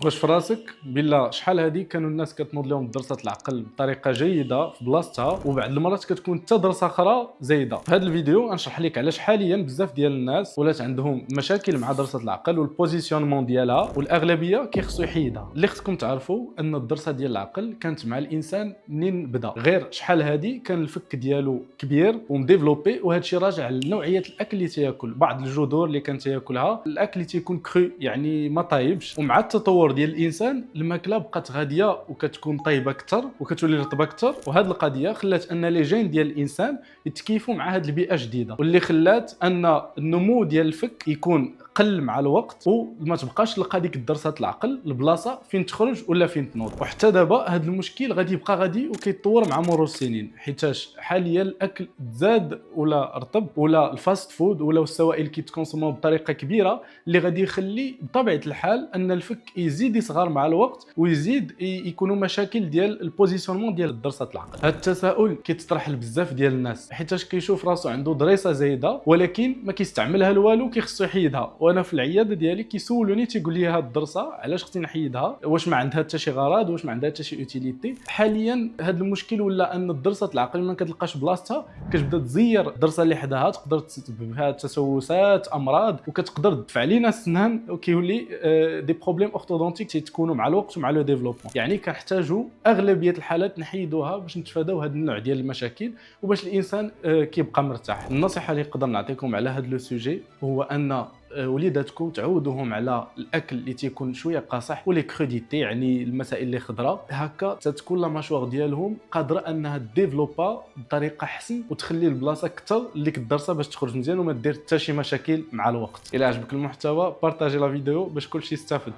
واش في راسك بلا شحال هادي كانوا الناس كتنوض لهم دراسة العقل بطريقة جيدة في بلاصتها، وبعض المرات كتكون حتى دراسة أخرى زايدة. في هذا الفيديو غنشرح لك علاش حاليا بزاف ديال الناس ولات عندهم مشاكل مع دراسة العقل والبوزيسيونمون ديالها، والأغلبية كيخصو يحيدها. اللي خصكم تعرفوا أن الدراسة ديال العقل كانت مع الإنسان منين بدا، غير شحال هادي كان الفك ديالو كبير ومديفلوبي، وهذا الشيء راجع لنوعية الأكل اللي تياكل. بعض الجذور اللي كان تياكلها، الأكل اللي تيكون كرو يعني ما طايبش، ومع التطور ديال الانسان الماكله بقات غاديه وكتكون طيبه اكثر وكتولي رطبه اكثر، وهذه القضيه خلات ان لي جين ديال الانسان يتكيفوا مع هذه البيئه الجديده، واللي خلات ان النمو ديال الفك يكون قل مع الوقت، وما تبقاش تلقى ديك الدرسات العقل البلاصه فين تخرج ولا فين تنوض. وحتى دابا هذا المشكل غادي يبقى غادي وكيتطور مع مرور السنين، حيتاش حاليا الاكل تزاد ولا رطب ولا الفاست فود ولا السوائل كيتكونسومو بطريقه كبيره، اللي غادي يخلي بطبيعه الحال ان الفك يزيد يصغر مع الوقت ويزيد يكونوا مشاكل ديال البوزيسيونمون ديال درسات العقل. هذا التساؤل كيتطرح لبزاف ديال الناس، حيتاش كيشوف راسو عنده دريسه زايده ولكن ما كيستعملها لوالو، كيخصو يحيدها. وانا في العياده ديالي كيسولوني تيقول لي هاد الدرسه علاش خصني نحيدها، واش ما عندها حتى شي غرض، واش ما عندها حتى شي اوتيليتي. حاليا هذا المشكل ولا ان الدرسه العقل ما كتلقاش بلاصتها، كتبدا تزير الدرسه اللي حداها، تقدر تسبب بها تسوسات امراض، وكتقدر تدفع لينا السنان، وكيولي دي بروبليم اورتودونتيك تيكونوا مع الوقت ومع لو ديفلوبمون. يعني كنحتاجوا اغلبيه الحالات نحيدوها باش نتفاداو هذا النوع ديال المشاكل وباش الانسان كيبقى مرتاح. النصيحه اللي نقدر نعطيكم على هذا لو سوجي هو ان وليداتكم تعودوهم على الاكل اللي تيكون شويه قاصح ولي كروديتي، يعني المسائل اللي خضراء، هكا تتكون لا ماشوار ديالهم قادره انها ديفلوبا بطريقه احسن وتخلي البلاصه اكثر اللي كدرسها باش تخرج مزيان وما دير حتى شي مشاكل مع الوقت. الى عجبك المحتوى بارطاجي لا فيديو باش كلشي يستافد.